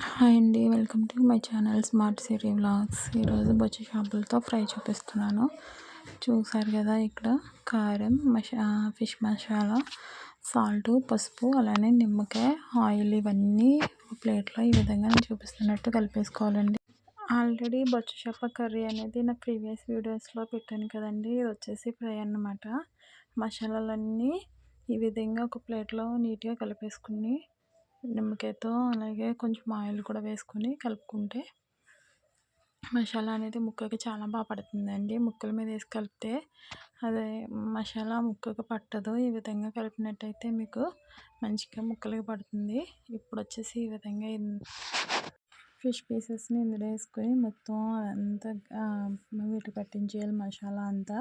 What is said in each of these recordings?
Hi అండి, welcome to my channel smart city vlogs. ఈరోజు బొచ్చె చేపలతో fry చూపిస్తున్నాను. చూసారు కదా, ఇక్కడ కారం, ఫిష్ మసాలా, సాల్ట్, పసుపు, అలానే నిమ్మకాయ, ఆయిల్ ఇవన్నీ ప్లేట్లో ఈ విధంగా నేను చూపిస్తున్నట్టు కలిపేసుకోవాలండి. ఆల్రెడీ బొచ్చె చేప కర్రీ అనేది నా ప్రీవియస్ వీడియోస్లో పెట్టాను కదండి. ఇది వచ్చేసి ఫ్రై అన్నమాట. మసాలాలన్నీ ఈ విధంగా ఒక ప్లేట్లో నీట్గా కలిపేసుకుని నిమ్మకాయతో అలాగే కొంచెం ఆయిల్ కూడా వేసుకొని కలుపుకుంటే మసాలా అనేది ముక్కకి చాలా బాగా పడుతుందండి. ముక్కల మీద వేసి కలిపితే అదే మసాలా ముక్కకు పట్టదు. ఈ విధంగా కలిపినట్టయితే మీకు మంచిగా ముక్కలకి పడుతుంది. ఇప్పుడు వచ్చేసి ఈ విధంగా ఫిష్ పీసెస్ని ఇందులో వేసుకొని మొత్తం అంతా వీటి పట్టించేయాలి. మసాలా అంతా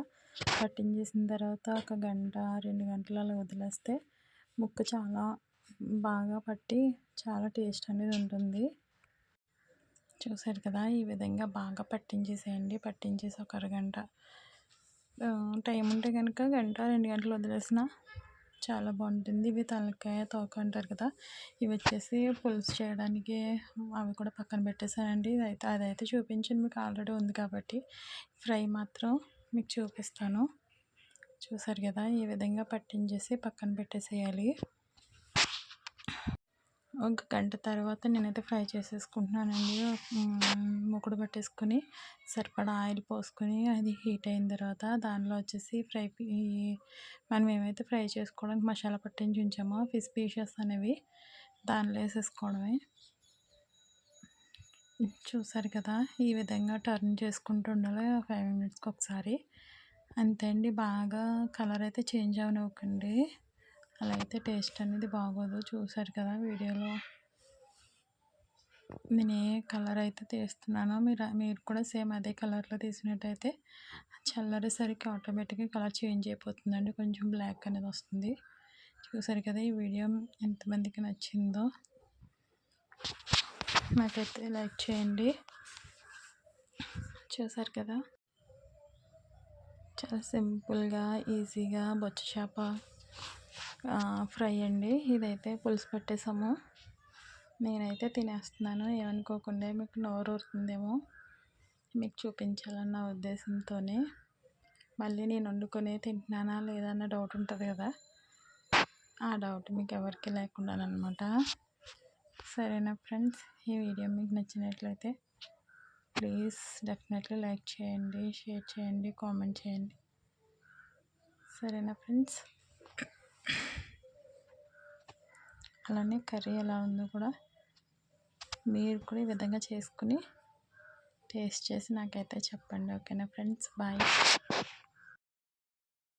పట్టించేసిన తర్వాత ఒక గంట 2 గంటలు అలా వదిలేస్తే ముక్క చాలా బాగా పట్టి చాలా టేస్ట్ అనేది ఉంటుంది. చూసారు కదా, ఈ విధంగా బాగా పట్టించేసేయండి. పట్టించేసి ఒక అరగంట టైం ఉంటే కనుక గంట 2 గంటలు వదిలేసిన చాలా బాగుంటుంది. ఇవి తలకాయ తోక అంటారు కదా, ఇవి వచ్చేసి పులుసు చేయడానికి అవి కూడా పక్కన పెట్టేశానండి. అదైతే చూపించాను మీకు, ఆల్రెడీ ఉంది కాబట్టి. ఫ్రై మాత్రం మీకు చూపిస్తాను. చూసారు కదా, ఈ విధంగా పట్టించేసి పక్కన పెట్టేసేయాలి. ఒక గంట తర్వాత నేనైతే ఫ్రై చేసేసుకుంటున్నానండి. మూకుడు పట్టేసుకొని సరిపడా ఆయిల్ పోసుకొని అది హీట్ అయిన తర్వాత దానిలో వచ్చేసి మనం ఏమైతే ఫ్రై చేసుకోవడానికి మసాలా పట్టించి ఉంచామో ఫిష్ పీసెస్ అనేవి దానిలో వేసేసుకోవడమే. చూసారు కదా, ఈ విధంగా టర్న్ చేసుకుంటూ ఉండాలి 5 మినిట్స్కి ఒకసారి. అంతే అండి. బాగా కలర్ అయితే చేంజ్ అవనివ్వకండి, అలా అయితే టేస్ట్ అనేది బాగోదు. చూసారు కదా, వీడియోలో నేను ఏ కలర్ అయితే తీస్తున్నానో మీరు కూడా సేమ్ అదే కలర్లో తీసినట్టయితే చల్లరేసరికి ఆటోమేటిక్గా కలర్ చేంజ్ అయిపోతుందండి. కొంచెం బ్లాక్ అనేది వస్తుంది. చూసారు కదా, ఈ వీడియో ఎంతమందికి నచ్చిందో నాకైతే లైక్ చేయండి. చూసారు కదా, చాలా సింపుల్గా ఈజీగా బొచ్చె చేప ఫ్రై అండి. ఇదైతే పులుసు పెట్టేసాము. నేనైతే తినేస్తున్నాను. ఏమనుకోకుండా, మీకు నోరు ఊరుతుందేమో మీకు చూపించాలన్న ఉద్దేశంతోనే. మళ్ళీ నేను వండుకొని తింటున్నానా లేదా అన్న డౌట్ ఉంటుంది కదా, ఆ డౌట్ మీకు ఎవరికి లేకుండా అనమాట. సరేనా ఫ్రెండ్స్, ఈ వీడియో మీకు నచ్చినట్లయితే ప్లీజ్ డెఫినెట్లీ లైక్ చేయండి, షేర్ చేయండి, కామెంట్ చేయండి. సరేనా ఫ్రెండ్స్, అలానే కర్రీ ఎలా ఉందో కూడా మీరు కూడా ఈ విధంగా చేసుకుని టేస్ట్ చేసి నాకైతే చెప్పండి. ఓకేనా ఫ్రెండ్స్, బాయ్.